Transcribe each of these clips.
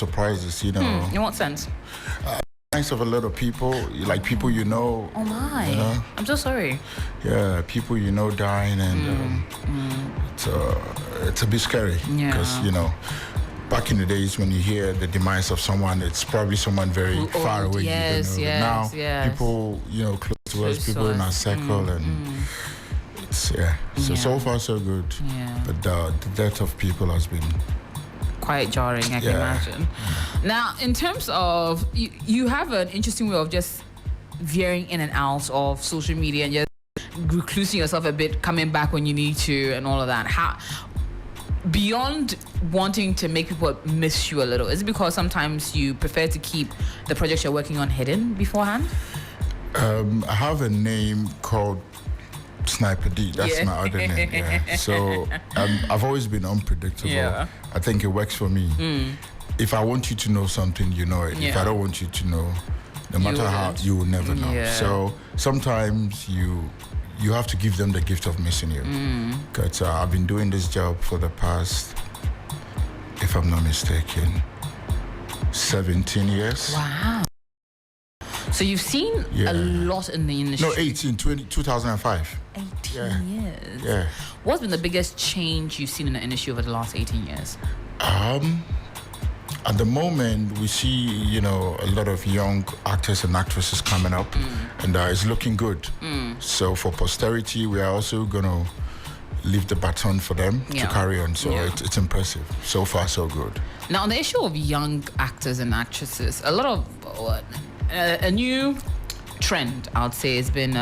surprises, you know. In what sense? Of a lot of people, like people you know. Oh my! You know? I'm so sorry. Yeah, people you know dying, and it's a bit scary because you know, back in the days when you hear the demise of someone, it's probably someone very far away. Yes, you don't know. yes, now people close to us, people in our circle, and it's so far so good. Yeah. But the death of people has been quite jarring, I can imagine. Now, in terms of, you have an interesting way of just veering in and out of social media and just reclusing yourself a bit, coming back when you need to and all of that. How, beyond wanting to make people miss you a little, is it because sometimes you prefer to keep the projects you're working on hidden beforehand? I have a name called Sniper D. That's my other name. Yeah. So I've always been unpredictable. Yeah. I think it works for me. If I want you to know something, you know it. Yeah. If I don't want you to know, no matter how, you will never know. Yeah. So sometimes you have to give them the gift of missing you. Because I've been doing this job for the past, if I'm not mistaken, 17 years. Wow. So you've seen a lot in the industry. No, 2005. 18 years. Yeah. What's been the biggest change you've seen in the industry over the last 18 years? At the moment, we see, a lot of young actors and actresses coming up, and it's looking good. So for posterity, we are also going to leave the baton for them to carry on. So it's impressive. So far, so good. Now, on the issue of young actors and actresses, a lot of a new trend, I would say, has been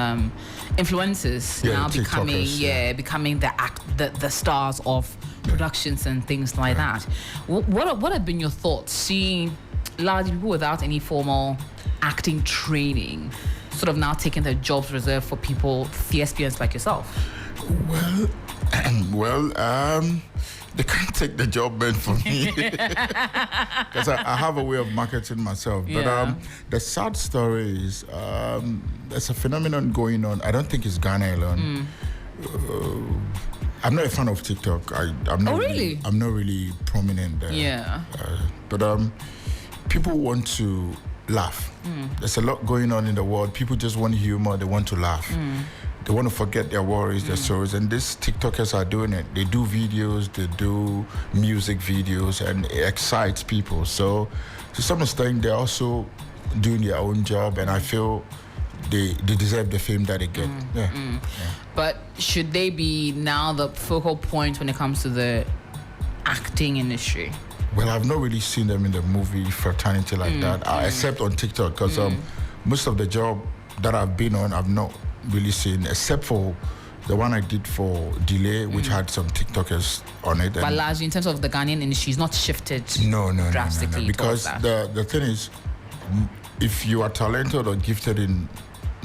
influencers now becoming the stars of productions and things like that. What have been your thoughts seeing largely people without any formal acting training sort of now taking their jobs reserved for people, thespians like yourself? They can't take the job meant for me because I have a way of marketing myself. But the sad story is there's a phenomenon going on. I don't think it's Ghana alone. I'm not a fan of TikTok. I'm not really prominent there. Yeah. But people want to laugh. There's a lot going on in the world. People just want humor. They want to laugh. They want to forget their worries, their sorrows, and these TikTokers are doing it. They do videos, they do music videos, and it excites people. So to some extent, they're also doing their own job, and I feel they deserve the fame that they get. But should they be now the focal point when it comes to the acting industry? Well, I've not really seen them in the movie fraternity like that, except on TikTok, because most of the job that I've been on, I've not really seen, except for the one I did for Delay, which had some TikTokers on it. But largely, in terms of the Ghanaian industry, it's not shifted drastically. No. Because the thing is, if you are talented or gifted in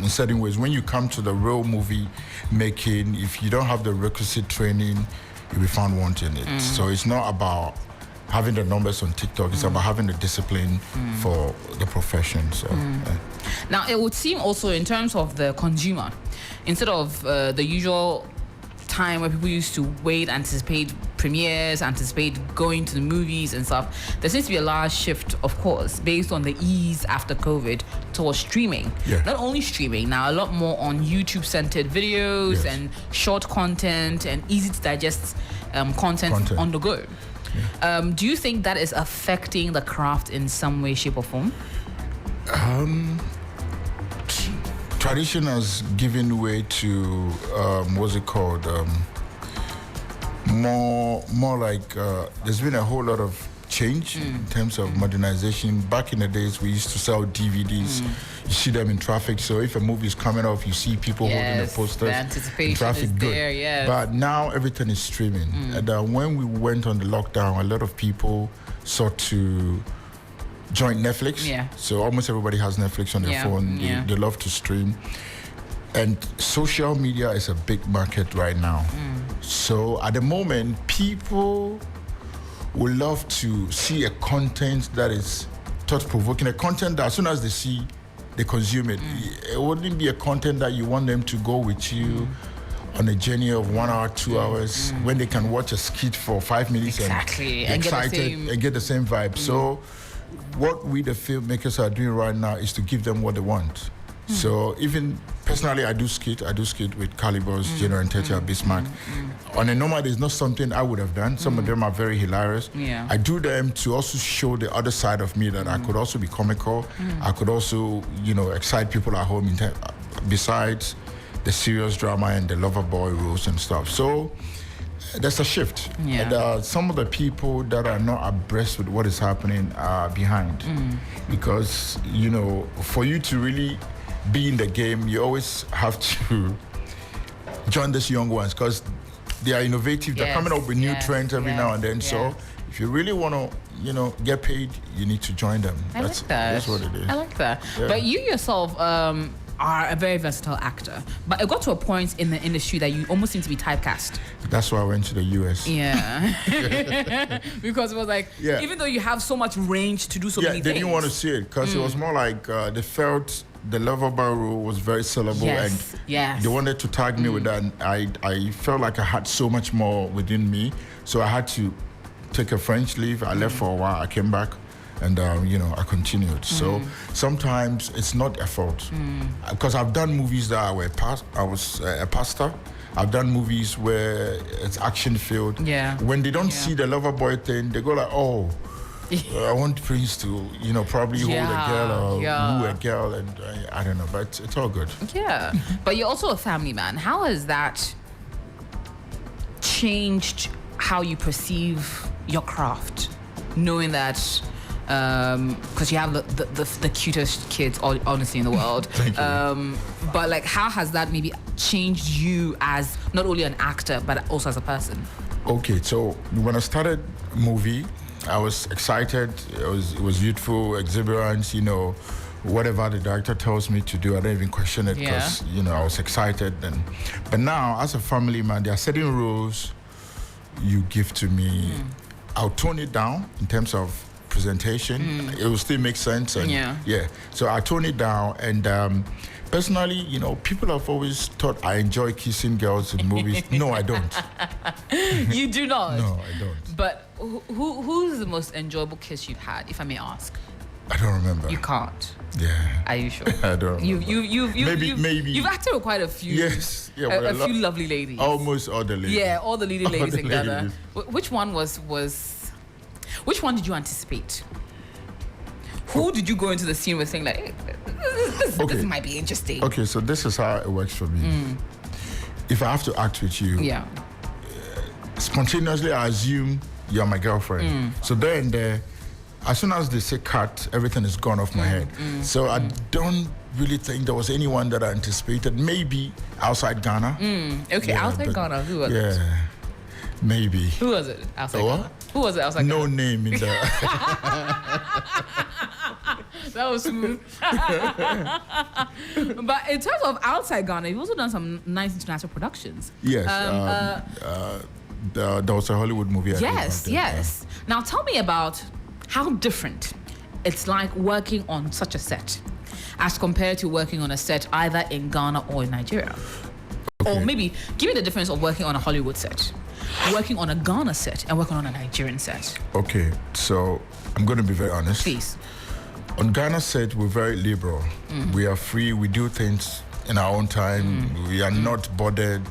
certain ways, when you come to the real movie making, if you don't have the requisite training, you'll be found wanting it. So it's not about having the numbers on TikTok, it's about having the discipline for the profession. So now it would seem also in terms of the consumer, instead of the usual time where people used to wait, anticipate premieres, anticipate going to the movies and stuff, there seems to be a large shift, of course, based on the ease after COVID towards streaming. Not only streaming, now a lot more on YouTube-centered videos and short content and easy to digest content on the go. Do you think that is affecting the craft in some way, shape, or form? Tradition has given way to what's it called? More like there's been a whole lot of change in terms of modernization. Back in the days, we used to sell DVDs. You see them in traffic. So if a movie is coming off, you see people holding the posters. The anticipation in traffic, is good. there, But now everything is streaming. And when we went on the lockdown, a lot of people sought to join Netflix. So almost everybody has Netflix on their phone. They love to stream. And social media is a big market right now. So at the moment, people would love to see a content that is thought-provoking, a content that as soon as they see, they consume it. It wouldn't be a content that you want them to go with you on a journey of 1 hour, 2 hours, when they can watch a skit for 5 minutes and get excited and get the same vibe. So what we the filmmakers are doing right now is to give them what they want. So even personally, I do skit with Calibers, General and Tetia, Bismarck. On a normal day, it's not something I would have done. Some of them are very hilarious. Yeah. I do them to also show the other side of me that I could also be comical. I could also, excite people at home besides the serious drama and the lover boy roles and stuff. So there's a shift. Yeah. And some of the people that are not abreast with what is happening are behind. Because, for you to really be in the game, you always have to join these young ones because they are innovative. They're coming up with new trends every now and then. So if you really want to, get paid, you need to join them. Like that. That's what it is. I like that. Yeah. But you yourself are a very versatile actor. But it got to a point in the industry that you almost seem to be typecast. That's why I went to the US. Yeah. Because it was like, even though you have so much range to do so many things. Yeah, they didn't want to see it because it was more like they felt the lover boy role was very syllable and they wanted to tag me with that. And I felt like I had so much more within me. So I had to take a French leave. I left for a while. I came back. And I continued. So sometimes it's not a fault, because I've done movies that I was a pastor. I've done movies where it's action filled. Yeah. When they don't see the lover boy thing, they go like, oh, I want Prince to probably hold a girl or woo a girl, and I don't know, but it's all good. Yeah. But you're also a family man. How has that changed how you perceive your craft, knowing that? Because you have the cutest kids, honestly, in the world. Thank you. But like, how has that maybe changed you as not only an actor but also as a person? Okay, so when I started movie, I was excited. It was youthful, exuberance. Whatever the director tells me to do, I don't even question it because I was excited. But now, as a family man, there are certain rules you give to me. I'll tone it down in terms of presentation. It will still make sense. And so I tone it down. And personally, people have always thought I enjoy kissing girls in movies. No, I don't. You do not? No, I don't. But who's the most enjoyable kiss you've had, if I may ask? I don't remember. You can't? Yeah. Are you sure? I don't remember. Maybe. You've acted with quite a few. Yes. Yeah, a few lovely ladies. Almost all the ladies. Yeah, all the leading ladies in Ghana. Which one was... Which one did you anticipate? Who did you go into the scene with saying like, hey, this might be interesting? Okay, so this is how it works for me. If I have to act with you, spontaneously I assume you're my girlfriend. So there and there, as soon as they say cut, everything is gone off my head. So I don't really think there was anyone that I anticipated. Maybe outside Ghana. Outside Ghana, who was it? Yeah, maybe. Who was it outside Ghana? Who was it outside Ghana? No name in the... That was smooth. But in terms of outside Ghana, you've also done some nice international productions. Yes. There was a Hollywood movie. Yes. Now tell me about how different it's like working on such a set as compared to working on a set either in Ghana or in Nigeria. Or maybe give me the difference of working on a Hollywood set, working on a Ghana set, and working on a Nigerian set. Okay, so I'm going to be very honest. Please. On Ghana set, we're very liberal. We are free. We do things in our own time. We are not bothered,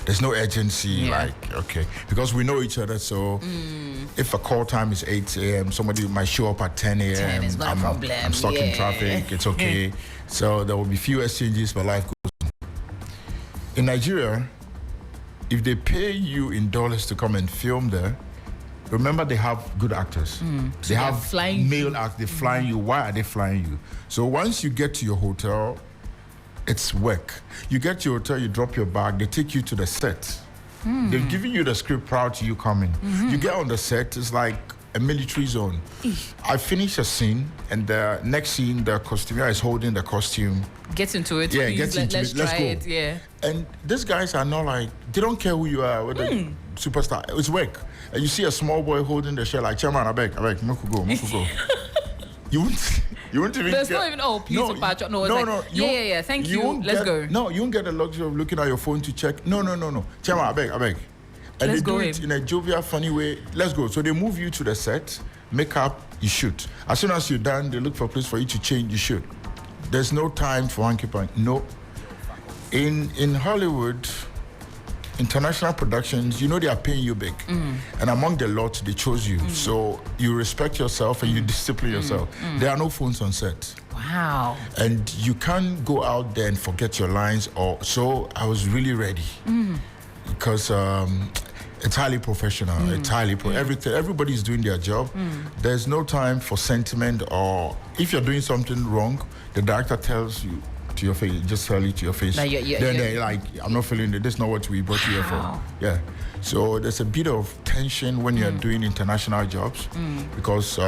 There's no urgency, because we know each other. So if a call time is 8 a.m., somebody might show up at 10 a.m. 10 is not a problem. I'm stuck in traffic. It's okay. So there will be few exchanges, but life goes on. In Nigeria, if they pay you in dollars to come and film there, remember they have good actors. So they have male actors. They're flying you. Why are they flying you? So once you get to your hotel, it's work. You get to your hotel, you drop your bag, they take you to the set. They're giving you the script prior to you coming. You get on the set, it's like a military zone. I finish a scene, and the next scene, the costumier is holding the costume. Gets into it. Yeah, gets into it. Let's go. It. Yeah. And these guys are not like, they don't care who you are, whether superstar. It's work. And you see a small boy holding the shirt like, Chairman, I beg, make go. You won't even There's not even, please, patch. No. Yeah. Thank you. Let's go. No, you won't get the luxury of looking at your phone to check. No. Chairman, I beg. And Let's they do it in a jovial, funny way. Let's go. So they move you to the set, make up, you shoot. As soon as you're done, they look for a place for you to change, you shoot. There's no time for hanky-panky. No. In Hollywood, international productions, you know they are paying you big. And among the lot, they chose you. So you respect yourself and you discipline yourself. There are no phones on set. Wow. And you can't go out there and forget your lines. So I was really ready. Because it's highly professional. It's highly everything. Everybody's doing their job. There's no time for sentiment, or if you're doing something wrong, the director tells you to your face, just tell it to your face. Then they're like, I'm not feeling it. This is not what we brought you here for. Yeah. So there's a bit of tension when you're doing international jobs because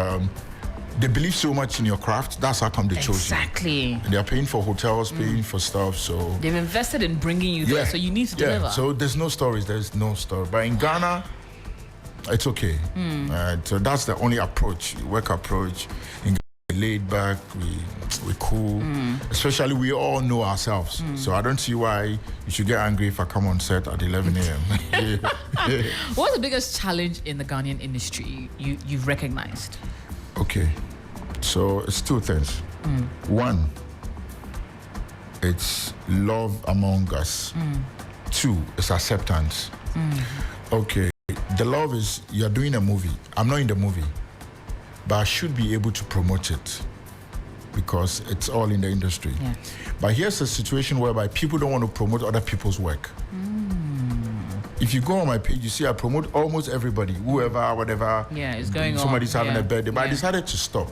they believe so much in your craft. That's how come they chose you. Exactly. And they're paying for hotels, paying for stuff. So they've invested in bringing you there. So you need to deliver. So there's no stories. There's no story. But in Ghana, it's okay. So that's the only approach, work approach. In Ghana, we're laid back, we're cool. Especially we all know ourselves. So I don't see why you should get angry if I come on set at 11 a.m. What's the biggest challenge in the Ghanaian industry you've recognized? Okay, so it's two things. One, it's love among us. Two, it's acceptance. Okay, the love is you're doing a movie. I'm not in the movie, but I should be able to promote it because it's all in the industry. Yeah. But here's a situation whereby people don't want to promote other people's work. If you go on my page, you see I promote almost everybody, whoever, whatever. Yeah, it's going on. Somebody's having a birthday. But I decided to stop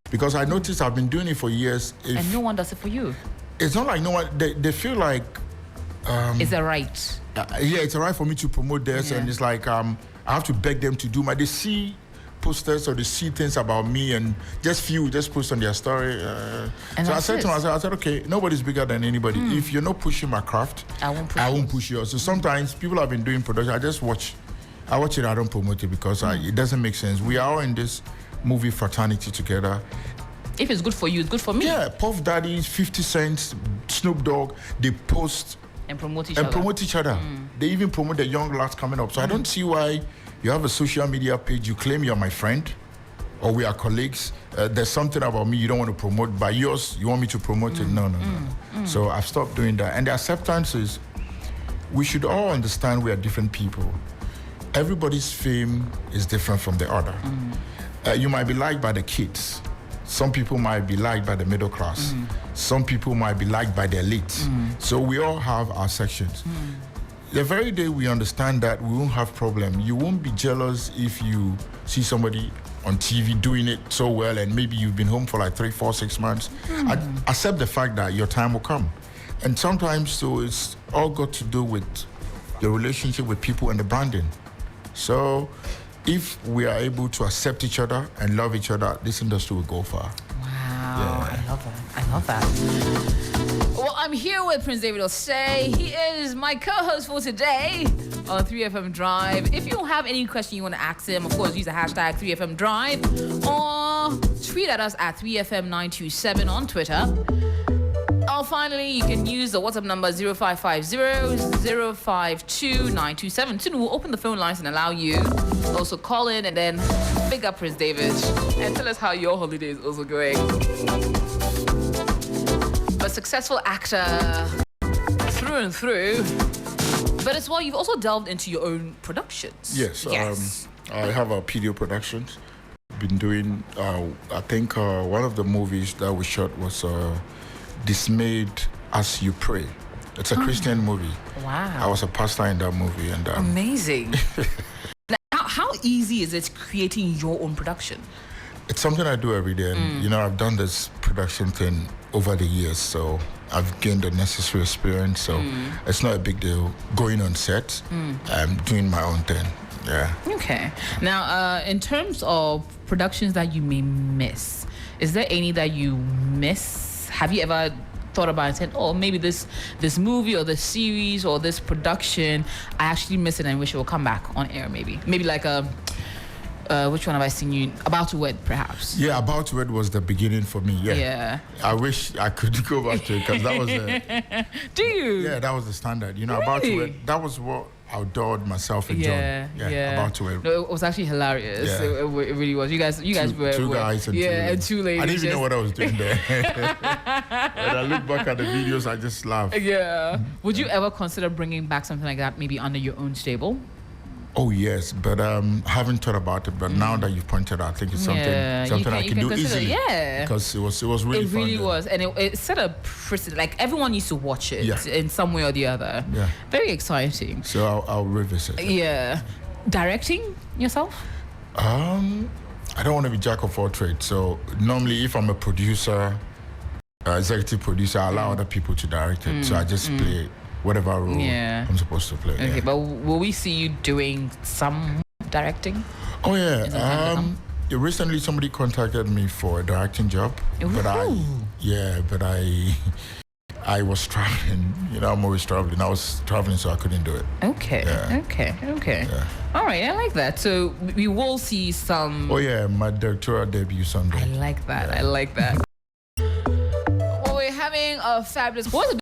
because I noticed I've been doing it for years. And no one does it for you. It's not like no one, they feel like... it's a right. Yeah, it's a right for me to promote this. And it's like I have to beg them to do they see posters or they see things about me and just post on their story. So I said to myself, I said, okay, nobody's bigger than anybody. If you're not pushing my craft, I won't push yours. So sometimes people have been doing production. I just watch. I watch it. I don't promote it because it doesn't make sense. We are all in this movie fraternity together. If it's good for you, it's good for me. Yeah, Puff Daddy, 50 Cent, Snoop Dogg, they post and promote each other. They even promote the young lads coming up. So I don't see why you have a social media page, you claim you're my friend, or we are colleagues. There's something about me you don't want to promote, but yours, you want me to promote it? No. So I've stopped doing that. And the acceptance is, we should all understand we are different people. Everybody's fame is different from the other. You might be liked by the kids. Some people might be liked by the middle class. Some people might be liked by the elite. So we all have our sections. The very day we understand that, we won't have problem. You won't be jealous if you see somebody on TV doing it so well and maybe you've been home for like 3, 4, 6 months. Accept the fact that your time will come. And sometimes so it's all got to do with the relationship with people and the branding. So if we are able to accept each other and love each other, this industry will go far. Wow, I love that. Well, I'm here with Prince David Osei. He is my co-host for today on 3FM Drive. If you have any question you want to ask him, of course, use the hashtag 3FM Drive or tweet at us at 3FM927 on Twitter. Or finally, you can use the WhatsApp number 0550-052-927. Soon we'll open the phone lines and allow you also call in and then big up Prince David and tell us how your holiday is also going. A successful actor through and through, but as well, you've also delved into your own productions. Yes. I have a PDO Productions. Been doing, I think one of the movies that we shot was Dismayed As You Pray. It's a Christian movie. Wow. I was a pastor in that movie. And amazing. Now, how easy is it creating your own production? It's something I do every day. And, I've done this production thing over the years, so I've gained the necessary experience. So it's not a big deal going on set. I'm doing my own thing. Yeah. Okay. Now, in terms of productions that you may miss, is there any that you miss? Have you ever thought about it and said, oh, maybe this movie or this series or this production, I actually miss it and wish it would come back on air? Maybe like a which one have I seen you? About to Wed, perhaps. Yeah, About to Wed was the beginning for me. Yeah. I wish I could go back to it because that was Do you? Yeah, that was the standard. Really? About to Wed, that was what outdoored myself and John. About to it. No, it was actually hilarious. Yeah. It really was. You guys were two guys and and two ladies. I didn't even know what I was doing there. When I look back at the videos, I just laugh. Yeah. Would you ever consider bringing back something like that, maybe under your own stable? Oh yes, but haven't thought about it. But now that you've pointed out, I think it's something I can do easily. Yeah, because it was really fun. It really was, and it set a precedent. Like everyone used to watch it in some way or the other. Yeah, very exciting. So I'll revisit it. Yeah, directing yourself. I don't want to be jack of all trades. So normally, if I'm a producer, executive producer, I allow other people to direct it. So I just play whatever role I'm supposed to play. Okay, but will we see you doing some directing? Oh yeah. Recently somebody contacted me for a directing job. But I was traveling. I'm always traveling. I was traveling, so I couldn't do it. Okay. Yeah. All right, I like that. So we will see some. Oh yeah, my directorial debut Sunday. I like that. Well, we're having a fabulous. What's